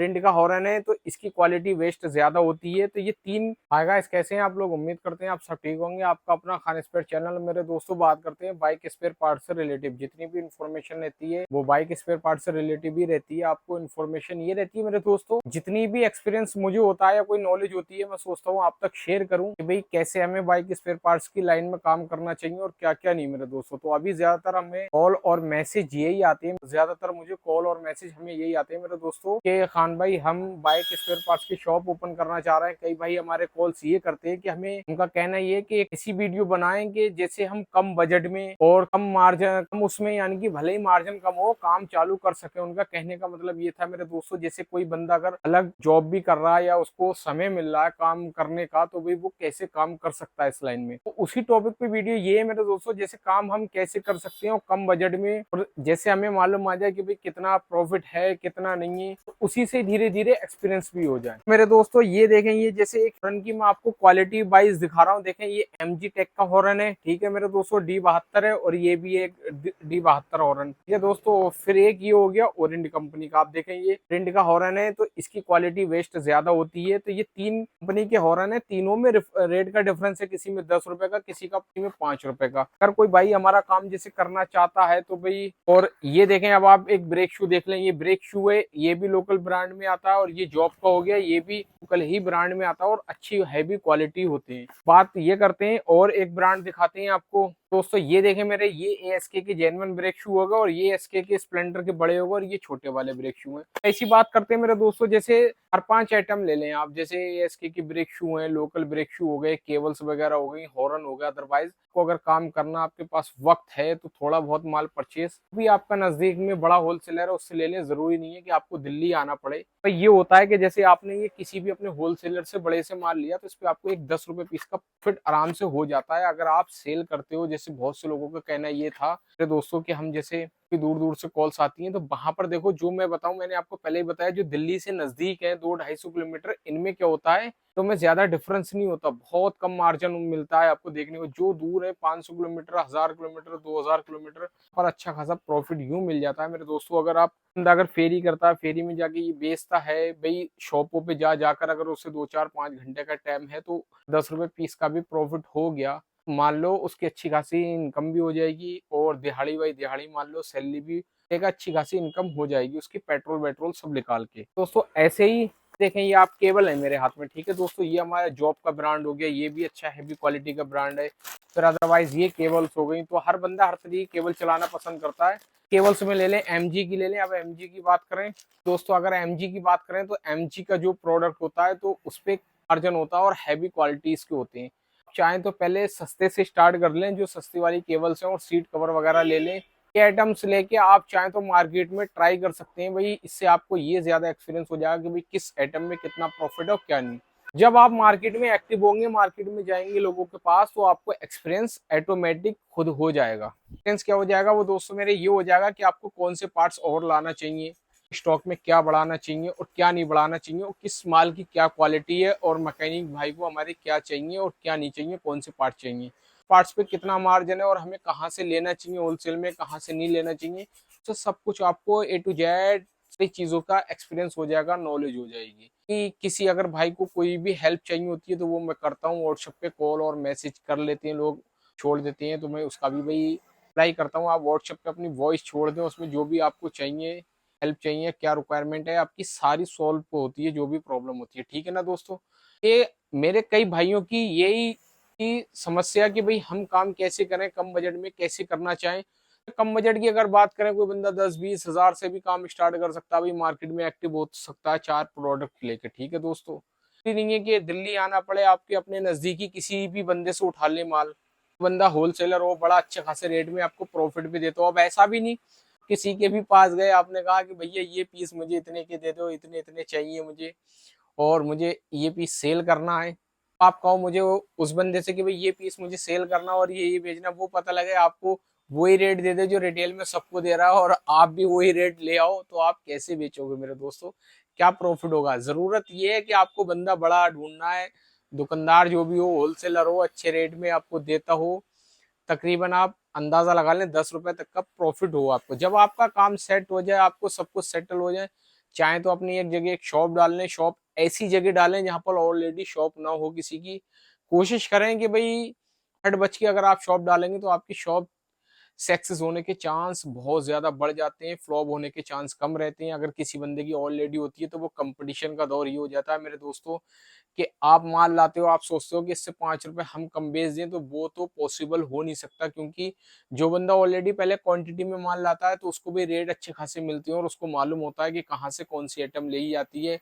Print का horn है तो इसकी क्वालिटी वेस्ट ज्यादा होती है। तो ये तीन आएगा। इस कैसे हैं आप लोग? उम्मीद करते हैं आप सब ठीक होंगे। आपका अपना खान स्पेयर चैनल मेरे दोस्तों बात करते हैं बाइक स्पेयर पार्ट से रिलेटिव। जितनी भी इन्फॉर्मेशन रहती है वो बाइक स्पेयर पार्ट से रिलेटिव ही रहती है। आपको इन्फॉर्मेशन ये रहती है मेरे दोस्तों, जितनी भी एक्सपीरियंस मुझे होता है या कोई नॉलेज होती है मैं सोचता हूँ आप तक शेयर करूँ कि भाई कैसे हमें बाइक स्पेयर पार्ट्स की लाइन में काम करना चाहिए और क्या क्या नहीं मेरे दोस्तों। तो अभी ज्यादातर हमें कॉल और मैसेज यही आते हैं, ज्यादातर मुझे कॉल और मैसेज हमें यही आते हैं मेरे दोस्तों कि खान भाई हम बाइक स्पेयर पार्ट्स की शॉप ओपन करना चाह रहे हैं। कई भाई हमारे कॉल्स ये करते हैं कि हमें, उनका कहना ये है कि ऐसी वीडियो बनाएंगे जैसे हम कम बजट में और कम मार्जिन, कम उसमें, यानी कि भले ही मार्जिन कम हो काम चालू कर सके। उनका कहने का मतलब ये था मेरे दोस्तों, जैसे कोई बंदा अगर अलग जॉब भी कर रहा है या उसको समय मिल रहा है काम करने का तो भाई वो कैसे काम कर सकता है इस लाइन में। तो उसी टॉपिक पे वीडियो ये है मेरे दोस्तों, जैसे काम हम कैसे कर सकते हैं और कम बजट में, और जैसे हमें मालूम आ जाए कि भाई कितना प्रॉफिट है कितना नहीं है, तो उसी से धीरे धीरे एक्सपीरियंस भी हो जाए मेरे दोस्तों। ये देखें, ये जैसे एक हॉर्न की मैं आपको क्वालिटी वाइज दिखा रहा हूँ। देखें ये MG टेक का हॉर्न है, ठीक है मेरे दोस्तों। D72 है और ये भी एक D72 हॉर्न, ठीक है दोस्तों। फिर एक ये हो गया ओरिंड कंपनी का। आप देखें ये ओरिंड का हॉर्न है तो इसकी क्वालिटी वेस्ट ज्यादा होती है। तो ये तीन कंपनी के हॉर्न है, तीनों में रेट का डिफरेंस है। किसी में 10 रुपए का, किसी का 5 रुपए का। अगर कोई भाई हमारा काम जैसे करना चाहता है तो भाई, और ये देखें अब आप एक ब्रेक शू देख लें, ये ब्रेक शू है, ये भी लोकल ब्रांड में आता है। और ये जॉब का हो गया, ये भी लोकल ही ब्रांड में आता है और अच्छी हैवी क्वालिटी होती है। बात ये करते हैं और एक ब्रांड दिखाते हैं आपको दोस्तों। ये देखें मेरे, ये ASK के जेन्युइन ब्रेक शू होगा और ये SK के स्प्लेंडर के बड़े होगा और ये छोटे वाले ब्रेक शू हैं। ऐसी बात करते हैं मेरे दोस्तों, जैसे 4-5 आइटम ले लें आप। जैसे ASK के ब्रेक शू हैं, लोकल ब्रेक शू हो गए, केबल्स वगैरह हो गई, हॉर्न हो गया। अदरवाइज को अगर काम करना आपके पास वक्त है तो थोड़ा बहुत माल परचेस भी आपका नजदीक में बड़ा होलसेलर है उससे ले लें। जरूरी नहीं है कि आपको दिल्ली आना पड़े। तो ये होता है कि जैसे आपने ये किसी भी अपने होलसेलर से बड़े से माल लिया तो इस पे आपको एक 10 रुपए पीस का प्रॉफिट आराम से हो जाता है अगर आप सेल करते हो। जैसे बहुत से लोगों का कहना ये था मेरे दोस्तों कि हम जैसे दूर दूर से कॉल्स आती हैं तो वहां पर देखो, जो मैं बताऊं, मैंने आपको पहले ही बताया, जो दिल्ली से नजदीक है 200-250 किलोमीटर, इनमें क्या होता है तो में ज्यादा डिफरेंस नहीं होता, बहुत कम मार्जिन मिलता है आपको देखने को। जो दूर है 500 किलोमीटर, 1000 किलोमीटर, 2000 किलोमीटर पर अच्छा खासा प्रॉफिट यूं मिल जाता है मेरे दोस्तों। अगर आप बंदा अगर फेरी करता है, फेरी में जाके ये बेचता है भाई, शॉपों पे जा जाकर अगर उससे 2-4-5 घंटे का टाइम है तो 10 रुपए पीस का भी प्रॉफिट हो गया, मान लो उसकी अच्छी खासी इनकम भी हो जाएगी। और दिहाड़ी बाई दिहाड़ी मान लो सैलरी भी एक अच्छी खासी इनकम हो जाएगी उसकी, पेट्रोल वेट्रोल सब निकाल के दोस्तों। ऐसे ही देखें, ये आप केबल है मेरे हाथ में, ठीक है दोस्तों। ये हमारा जॉब का ब्रांड हो गया, ये भी अच्छा हैवी क्वालिटी का ब्रांड है। फिर अदरवाइज ये केबल्स हो गई। तो हर बंदा हर तरीके की केबल चलाना पसंद करता है। केबल्स में ले लें MG की ले लें। अब MG की बात करें दोस्तों, अगर MG की बात करें तो MG का जो प्रोडक्ट होता है तो उस पर मार्जिन होता है और हैवी क्वालिटीज के होते हैं। चाहें तो पहले सस्ते से स्टार्ट कर लें, जो सस्ती वाली केबल्स हैं, और सीट कवर वगैरह ले लें। ये आइटम्स लेके आप चाहें तो मार्केट में ट्राई कर सकते हैं भाई। इससे आपको ये ज्यादा एक्सपीरियंस हो जाएगा कि भाई किस आइटम में कितना प्रॉफिट है और क्या नहीं। जब आप मार्केट में एक्टिव होंगे, मार्केट में जाएंगे लोगों के पास, तो आपको एक्सपीरियंस ऑटोमेटिक खुद हो जाएगा। एक्सपीरियंस क्या हो जाएगा वो दोस्तों मेरे, ये हो जाएगा कि आपको कौन से पार्ट्स और लाना चाहिए, स्टॉक में क्या बढ़ाना चाहिए और क्या नहीं बढ़ाना चाहिए, और किस माल की क्या क्वालिटी है, और मैकेनिक भाई को हमारे क्या चाहिए और क्या नहीं चाहिए, कौन से पार्ट चाहिए, पार्ट्स पे कितना मार्जिन है, और हमें कहाँ से लेना चाहिए होलसेल में, कहाँ से नहीं लेना चाहिए। तो सब कुछ आपको A to Z सारी चीज़ों का एक्सपीरियंस हो जाएगा, नॉलेज हो जाएगी। कि किसी अगर भाई को कोई भी हेल्प चाहिए होती है तो वो मैं करता हूँ, व्हाट्सएप पे कॉल और मैसेज कर लेते हैं लोग, छोड़ देते हैं, तो मैं उसका भी भाई अप्लाई करता हूँ। आप व्हाट्सएप पे अपनी वॉइस छोड़ दें, उसमें जो भी आपको चाहिए, हेल्प चाहिए, क्या रिक्वायरमेंट है आपकी, सारी सॉल्व होती है, जो भी प्रॉब्लम होती है, ठीक है ना दोस्तों। ये मेरे कई भाइयों की यही की समस्या कि भाई हम काम कैसे करें, कम बजट में कैसे करना चाहें। कम बजट की अगर बात करें, कोई बंदा 10-20 हजार से भी काम स्टार्ट कर सकता है भाई, मार्केट में एक्टिव हो सकता है 4 प्रोडक्ट लेके, ठीक है दोस्तों। नहीं है कि दिल्ली आना पड़े, आपके अपने नजदीकी किसी भी बंदे से उठा ले माल, बंदा होलसेलर हो, बड़ा अच्छे खासे रेट में आपको प्रॉफिट भी देता हो। अब ऐसा भी नहीं किसी के भी पास गए, आपने कहा कि भैया ये पीस मुझे इतने के दे दो, इतने इतने चाहिए मुझे और मुझे ये पीस सेल करना है। आप कहो मुझे उस बंदे से कि भाई ये पीस मुझे सेल करना और ये बेचना, वो पता लगे आपको वही रेट दे दे जो रिटेल में सबको दे रहा है और आप भी वही रेट ले आओ, तो आप कैसे बेचोगे मेरे दोस्तों, क्या प्रॉफिट होगा। जरूरत ये है कि आपको बंदा बड़ा ढूंढना है, दुकानदार जो भी हो, होलसेलर हो, अच्छे रेट में आपको देता हो। तकरीबन आप अंदाजा लगा लें 10 रुपए तक का प्रॉफिट हो आपको। जब आपका काम सेट हो जाए, आपको सब कुछ सेटल हो जाए, चाहे तो अपनी एक जगह एक शॉप डाल लें, शॉप ऐसी जगह डालें जहां पर ऑलरेडी शॉप ना हो किसी की। कोशिश करें कि भाई 8 बज के अगर आप शॉप डालेंगे तो आपकी शॉप सक्सेस होने के चांस बहुत ज्यादा बढ़ जाते हैं, फ्लॉप होने के चांस कम रहते हैं। अगर किसी बंदे की ऑलरेडी होती है तो वो कंपटीशन का दौर ही हो जाता है मेरे दोस्तों, कि आप माल लाते हो, आप सोचते हो कि इससे 5 रुपए हम कम बेच दें, तो वो तो पॉसिबल हो नहीं सकता, क्योंकि जो बंदा ऑलरेडी पहले क्वांटिटी में माल लाता है तो उसको भी रेट अच्छे खासे मिलते हैं और उसको मालूम होता है कि कहाँ से कौन सी आइटम ली जाती है,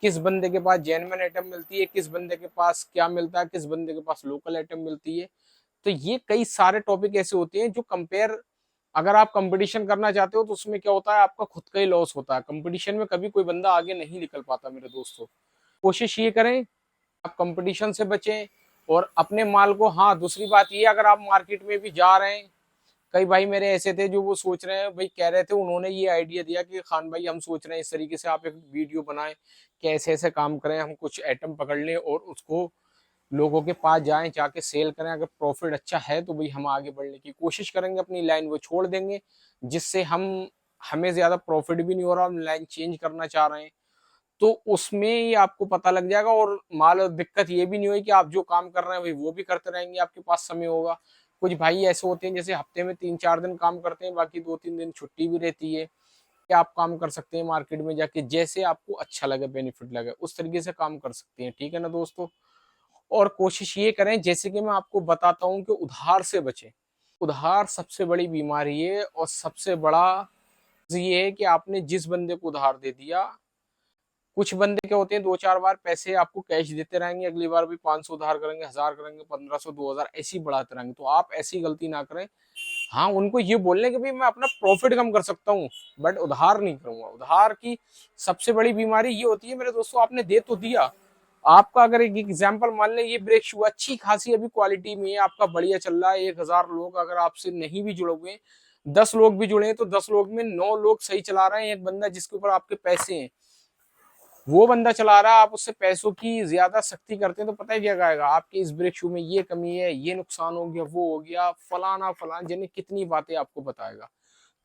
किस बंदे के पास जेन्युइन आइटम मिलती है, किस बंदे के पास क्या मिलता है, किस बंदे के पास लोकल आइटम मिलती है। तो ये कई सारे टॉपिक ऐसे होते हैं जो कंपेयर, अगर आप कंपटीशन करना चाहते हो तो उसमें क्या होता है, आपका खुद का ही लॉस होता है। कंपटीशन में कभी कोई बंदा आगे नहीं निकल पाता मेरे दोस्तों। कोशिश ये करें आप कंपटीशन से बचें और अपने माल को, हाँ दूसरी बात ये, अगर आप मार्केट में भी जा रहे हैं, कई भाई मेरे ऐसे थे जो वो सोच रहे हैं, भाई कह रहे थे, उन्होंने ये आइडिया दिया कि खान भाई हम सोच रहे हैं इस तरीके से आप एक वीडियो बनाएं कि ऐसे ऐसे काम करें, हम कुछ आइटम पकड़ लें और उसको लोगों के पास जाएं, जाके सेल करें, अगर प्रॉफिट अच्छा है तो भाई हम आगे बढ़ने की कोशिश करेंगे, अपनी लाइन वो छोड़ देंगे, जिससे हमें ज्यादा प्रॉफिट भी नहीं हो रहा, हम लाइन चेंज करना चाह रहे हैं, तो उसमें ही आपको पता लग जाएगा। और माल दिक्कत ये भी नहीं हुई कि आप जो काम कर रहे हैं भाई वो भी करते रहेंगे, आपके पास समय होगा। कुछ भाई ऐसे होते हैं जैसे हफ्ते में 3-4 दिन काम करते हैं, बाकी 2-3 दिन छुट्टी भी रहती है, कि आप काम कर सकते हैं मार्केट में जाके, जैसे आपको अच्छा लगे, बेनिफिट लगे, उस तरीके से काम कर सकते हैं, ठीक है ना दोस्तों। और कोशिश ये करें, जैसे कि मैं आपको बताता हूँ, कि उधार से बचें। उधार सबसे बड़ी बीमारी है और सबसे बड़ा ये है कि आपने जिस बंदे को उधार दे दिया, कुछ बंदे क्या होते हैं 2-4 बार पैसे आपको कैश देते रहेंगे, अगली बार भी 500 उधार करेंगे, 1000 करेंगे, 1500, 2000 ऐसी बढ़ाते रहेंगे, तो आप ऐसी गलती ना करें। हाँ उनको ये बोलने के भी मैं अपना प्रॉफिट कम कर सकता हूँ, बट उधार नहीं करूंगा। उधार की सबसे बड़ी बीमारी ये होती है मेरे दोस्तों, आपने दे तो दिया, आपका अगर एक एग्जाम्पल मान लें, ये ब्रेक शू अच्छी खासी अभी क्वालिटी में है, आपका बढ़िया चल रहा है, 1000 लोग अगर आपसे नहीं भी जुड़े हुए, 10 लोग भी जुड़े हैं, तो 10 लोग में 9 लोग सही चला रहे हैं, एक बंदा जिसके ऊपर आपके पैसे हैं वो बंदा चला रहा है, आप उससे पैसों की ज्यादा सख्ती करते हैं, तो पता है क्या कहेगा, आपके इस ब्रेक शू में ये कमी है, ये नुकसान हो गया, वो हो गया, फलाना फलाना, जिन्हें कितनी बातें आपको बताएगा।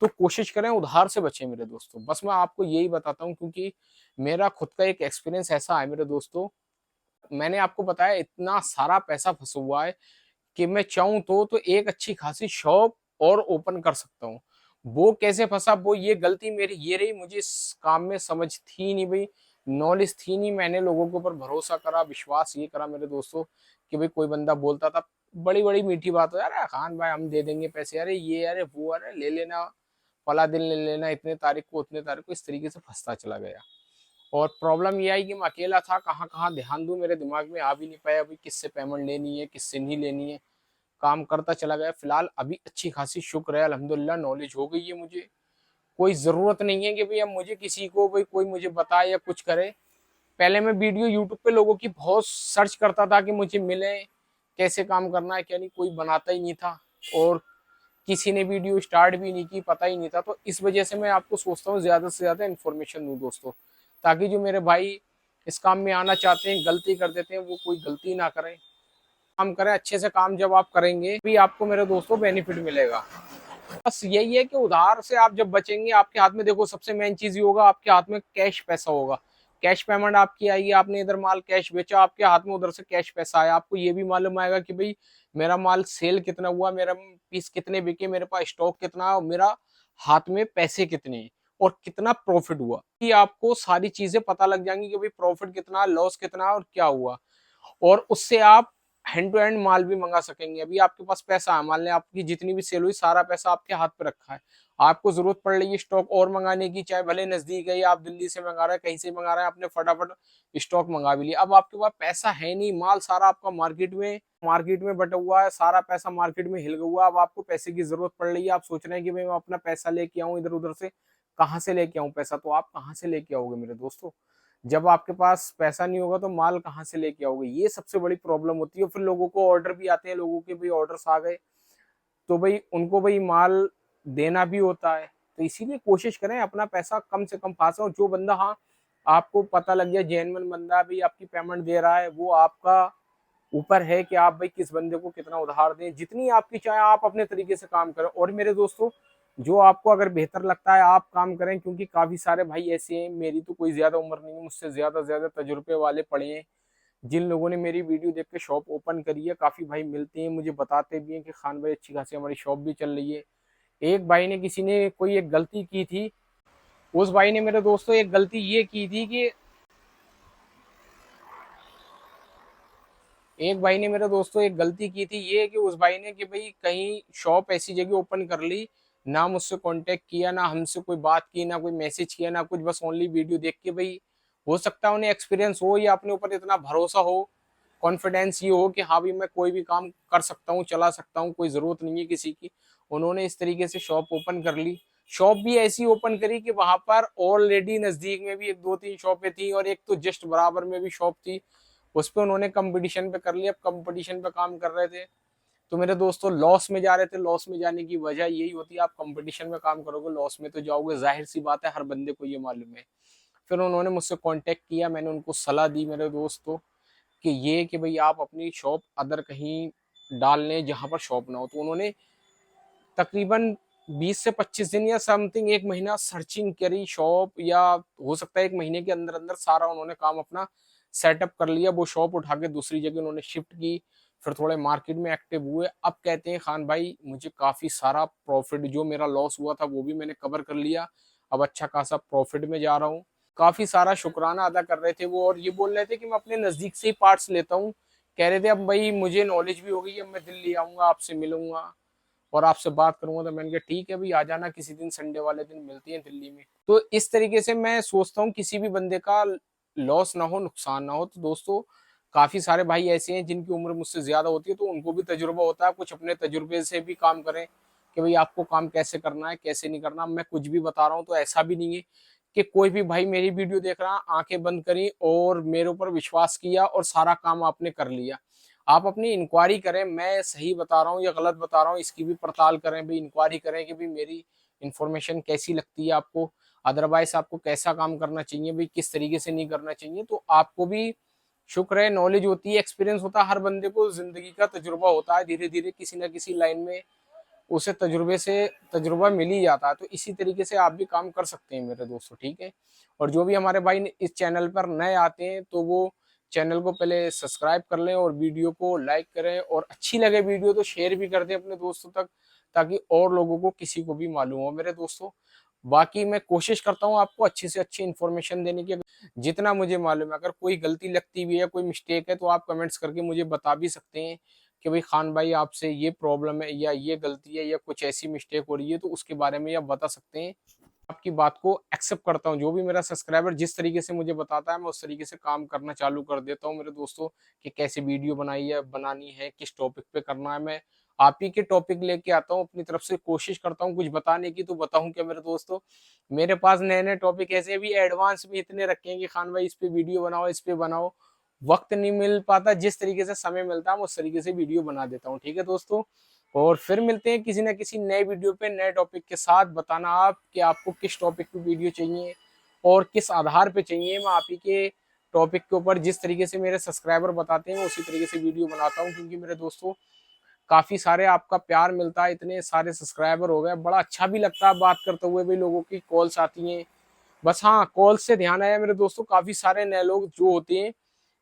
तो कोशिश करें उधार से बचें मेरे दोस्तों, बस मैं आपको यही बताता हूँ, क्योंकि मेरा खुद का एक एक्सपीरियंस ऐसा है मेरे दोस्तों। मैंने आपको बताया इतना सारा पैसा फंसा हुआ है कि मैं चाहूं तो एक अच्छी खासी शॉप और ओपन कर सकता हूँ। वो कैसे फंसा, वो ये गलती मेरी ये रही, मुझे इस काम में समझ थी नहीं भाई, नॉलेज थी नहीं, मैंने लोगों के ऊपर भरोसा करा, विश्वास ये करा मेरे दोस्तों, कि भाई कोई बंदा बोलता था बड़ी बड़ी मीठी बात हो, अरे खान भाई हम दे देंगे पैसे, अरे ये अरे वो, अरे ले लेना, फला दिन ले लेना, इतने तारीख को उतने तारीख को, इस तरीके से फंसता चला गया। और प्रॉब्लम ये आई कि मैं अकेला था, कहाँ कहाँ ध्यान दूं, मेरे दिमाग में आ भी नहीं पाया भाई किससे पेमेंट लेनी है, किससे नहीं लेनी है। काम करता चला गया, फिलहाल अभी अच्छी खासी शुक्र है, अल्हम्दुलिल्लाह नॉलेज हो गई है मुझे, कोई जरूरत नहीं है कि भाई अब मुझे किसी को भाई कोई मुझे बताए या कुछ करे। पहले मैं वीडियो यूट्यूब पे लोगों की बहुत सर्च करता था कि मुझे मिले, कैसे काम करना है क्या नहीं, कोई बनाता ही नहीं था, और किसी ने वीडियो स्टार्ट भी नहीं की, पता ही नहीं था। तो इस वजह से मैं आपको सोचता हूँ ज्यादा से ज्यादा इन्फॉर्मेशन दूं दोस्तों, ताकि जो मेरे भाई इस काम में आना चाहते हैं, गलती कर देते हैं, वो कोई गलती ना करें, काम करें अच्छे से। काम जब आप करेंगे भी आपको मेरे दोस्तों बेनिफिट मिलेगा। बस यही है कि उधार से आप जब बचेंगे, आपके हाथ में देखो सबसे मेन चीज ये होगा, आपके हाथ में कैश पैसा होगा, कैश पेमेंट आपकी आएगी, आपने इधर माल कैश बेचा, आपके हाथ में उधर से कैश पैसा आया, आपको ये भी मालूम आएगा कि भाई मेरा माल सेल कितना हुआ, मेरा पीस कितने बिके, मेरे पास स्टॉक कितना है, और मेरा हाथ में पैसे कितने हैं और कितना प्रॉफिट हुआ, कि आपको सारी चीजें पता लग जाएंगी कि भाई प्रॉफिट कितना, लॉस कितना और क्या हुआ। और उससे आप हैंड टू हैंड माल भी मंगा सकेंगे। अभी आपके पास पैसा है, मान लें आपकी जितनी भी सेल हुई, सारा पैसा आपके हाथ पे रखा है, आपको जरूरत पड़ रही है स्टॉक और मंगाने की, चाहे भले नजदीक है, आप दिल्ली से मंगा रहे हैं, कहीं से मंगा रहे हैं, आपने फटाफट स्टॉक मंगा भी लिया। अब आपके पास पैसा है नहीं, माल सारा आपका मार्केट में बटा हुआ है, सारा पैसा मार्केट में हिल गया हुआ, अब आपको पैसे की जरूरत पड़ रही है, आप सोच रहे हैं कि भाई मैं अपना पैसा लेके आऊं इधर उधर से, कहाँ से लेके आऊं पैसा, तो आप कहाँ से लेके आओगे मेरे दोस्तों, जब आपके पास पैसा नहीं होगा तो माल कहाँ से लेके आओगे, ये सबसे बड़ी प्रॉब्लम होती है। फिर लोगों को ऑर्डर भी आते हैं, लोगों के भाई ऑर्डर्स आ गए, तो भाई उनको भाई माल देना भी होता है। तो इसीलिए कोशिश करें अपना पैसा कम से कम फंसा, और जो बंदा, हाँ आपको पता लग गया जेन्युइन बंदा भी आपकी पेमेंट दे रहा है, वो आपका ऊपर है कि आप भाई किस बंदे को कितना उधार दें, जितनी आपकी चाहे आप अपने तरीके से काम करें। और मेरे दोस्तों जो आपको अगर बेहतर लगता है आप काम करें, क्योंकि काफी सारे भाई ऐसे हैं, मेरी तो कोई ज्यादा उम्र नहीं है, मुझसे ज्यादा से ज्यादा तजुर्बे वाले पड़े हैं जिन लोगों ने मेरी वीडियो देख के शॉप ओपन करी है। काफी भाई मिलते हैं, मुझे बताते भी हैं कि खान भाई अच्छी खासी हमारी शॉप भी चल रही है। एक भाई ने किसी ने कोई एक गलती की थी, उस भाई ने मेरे दोस्तों एक गलती ये की थी कि एक भाई ने मेरे दोस्तों एक गलती की थी ये कि उस भाई ने कि भाई कहीं शॉप ऐसी जगह ओपन कर ली, ना मुझसे कांटेक्ट किया, ना हमसे कोई बात की, ना कोई मैसेज किया, ना कुछ, बस ओनली वीडियो देख के भाई हो सकता है उन्हें एक्सपीरियंस हो या अपने ऊपर इतना भरोसा हो, कॉन्फिडेंस ये हो कि हाँ भाई मैं कोई भी काम कर सकता हूँ, चला सकता हूँ, कोई जरूरत नहीं है किसी की। उन्होंने इस तरीके से शॉप ओपन कर ली। शॉप भी ऐसी ओपन करी कि वहां पर ऑलरेडी नजदीक में भी एक दो तीन शॉपें थी और एक तो जस्ट बराबर में भी शॉप थी। उस पर उन्होंने कंपटीशन पे कर लिया, अब कंपटीशन पे काम कर रहे थे तो मेरे दोस्तों लॉस में जा रहे थे। लॉस में जाने की वजह यही होती है, आप कंपटीशन में काम करोगे लॉस में तो जाओगे, जाहिर सी बात है, हर बंदे को ये मालूम है। फिर उन्होंने मुझसे कांटेक्ट किया, मैंने उनको सलाह दी मेरे दोस्तों कि ये कि भाई आप अपनी शॉप अदर कहीं डाल लें जहां पर शॉप ना हो। तो उन्होंने तकरीबन 20 से 25 दिन या समथिंग एक महीना सर्चिंग करी शॉप, या हो सकता है एक महीने के अंदर अंदर सारा उन्होंने काम अपना सेटअप कर लिया। वो शॉप उठा के दूसरी जगह उन्होंने शिफ्ट की, फिर थोड़े मार्केट में एक्टिव हुए। अब कहते हैं खान भाई मुझे काफी सारा प्रॉफिट, जो मेरा लॉस हुआ था वो भी मैंने कवर कर लिया, अब अच्छा खासा प्रॉफिट में जा रहा हूँ। काफी सारा शुक्राना अदा कर रहे थे वो, और ये बोल रहे थे कि मैं अपने नजदीक से ही पार्ट्स लेता हूँ। कह रहे थे अब भाई मुझे नॉलेज भी हो गई, अब मैं दिल्ली आऊंगा, आपसे मिलूंगा और आपसे बात करूंगा। तो मैंने कहा ठीक है भाई आ जाना किसी दिन, संडे वाले दिन मिलती है दिल्ली में। तो इस तरीके से मैं सोचता हूँ किसी भी बंदे का लॉस ना हो, नुकसान ना हो। तो दोस्तों काफी सारे भाई ऐसे हैं जिनकी उम्र मुझसे ज्यादा होती है, तो उनको भी तजुर्बा होता है, कुछ अपने तजुर्बे से भी काम करें कि भाई आपको काम कैसे करना है कैसे नहीं करना। मैं कुछ भी बता रहा हूँ तो ऐसा भी नहीं है कि कोई भी भाई मेरी वीडियो देख रहा, आंखें बंद करी और मेरे ऊपर विश्वास किया और सारा काम आपने कर लिया। आप अपनी इंक्वायरी करें, मैं सही बता रहा हूँ या गलत बता रहा हूँ इसकी भी पड़ताल करें भाई, इंक्वायरी करें कि भाई मेरी इंफॉर्मेशन कैसी लगती है आपको, अदरवाइज आपको कैसा काम करना चाहिए भाई, किस तरीके से नहीं करना चाहिए। तो आपको भी शुक्र है, नॉलेज होती है, एक्सपीरियंस होता है, हर बंदे को जिंदगी का तजुर्बा होता है, धीरे धीरे किसी ना किसी लाइन में उसे तजुर्बे से तजुर्बा मिल ही जाता है। तो इसी तरीके से आप भी काम कर सकते हैं मेरे दोस्तों, ठीक है। और जो भी हमारे भाई इस चैनल पर नए आते हैं तो वो चैनल को पहले सब्सक्राइब कर लें और वीडियो को लाइक करें, और अच्छी लगे वीडियो तो शेयर भी कर दें अपने दोस्तों तक, ताकि और लोगों को किसी को भी मालूम हो मेरे दोस्तों। बाकी मैं कोशिश करता हूँ आपको अच्छी से अच्छी इन्फॉर्मेशन देने की, जितना मुझे मालूम है। अगर कोई गलती लगती भी है, कोई मिस्टेक है, तो आप कमेंट्स करके मुझे बता भी सकते हैं कि भाई खान भाई आपसे ये प्रॉब्लम है या ये गलती है या कुछ ऐसी मिस्टेक हो रही है, तो उसके बारे में आप बता सकते हैं। आपकी बात को एक्सेप्ट करता हूँ, जो भी मेरा सब्सक्राइबर जिस तरीके से मुझे बताता है मैं उस तरीके से काम करना चालू कर देता हूँ मेरे दोस्तों, कि कैसे वीडियो बनानी है, किस टॉपिक पे करना है। मैं आप ही के टॉपिक लेके आता हूँ, अपनी तरफ से कोशिश करता हूँ कुछ बताने की, तो बताऊँ क्या मेरे दोस्तों। मेरे पास नए नए टॉपिक ऐसे भी एडवांस में इतने रखे हैं कि खान भाई इस पे वीडियो बनाओ, इस पे बनाओ, वक्त नहीं मिल पाता, जिस तरीके से समय मिलता है मैं उस तरीके से वीडियो बना देता हूँ, ठीक है दोस्तों। और फिर मिलते हैं किसी न किसी नए वीडियो पे नए टॉपिक के साथ। बताना आप कि आपको किस टॉपिक पे वीडियो चाहिए और किस आधार पे चाहिए। मैं आप ही के टॉपिक के ऊपर जिस तरीके से मेरे सब्सक्राइबर बताते हैं उसी तरीके से वीडियो बनाता हूँ, क्योंकि मेरे दोस्तों काफी सारे आपका प्यार मिलता है, इतने सारे सब्सक्राइबर हो गए, बड़ा अच्छा भी लगता है बात करते हुए भी, लोगों की कॉल्स आती हैं। बस हाँ, कॉल से ध्यान आया मेरे दोस्तों, काफी सारे नए लोग जो होते हैं,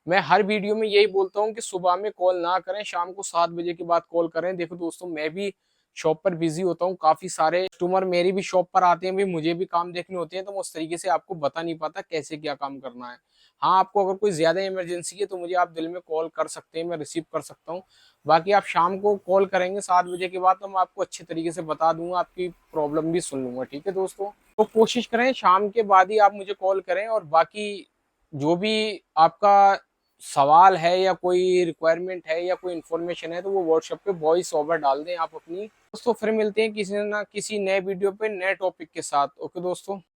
मैं हर वीडियो में यही बोलता हूँ कि सुबह में कॉल ना करें, शाम को 7 बजे के बाद कॉल करें। देखो दोस्तों मैं भी शॉप पर बिजी होता हूँ, काफी सारे कस्टमर मेरी भी शॉप पर आते हैं, भी मुझे भी काम देखने होते हैं, तो मैं उस तरीके से आपको बता नहीं पाता कैसे क्या काम करना है। हाँ, आपको अगर कोई ज्यादा इमरजेंसी है तो मुझे आप दिल में कॉल कर सकते हैं, मैं रिसीव कर सकता हूँ। बाकी आप शाम को कॉल करेंगे 7 बजे के बाद तो मैं आपको अच्छे तरीके से बता दूंगा, आपकी प्रॉब्लम भी सुन लूंगा, ठीक है दोस्तों। तो कोशिश करें शाम के बाद ही आप मुझे कॉल करें, और बाकी जो भी आपका सवाल है या कोई रिक्वायरमेंट है या कोई इन्फॉर्मेशन है तो वो व्हाट्सएप पे वॉइस ओवर डाल दें आप अपनी। दोस्तों फिर मिलते हैं किसी ना किसी नए वीडियो पे नए टॉपिक के साथ। ओके दोस्तों।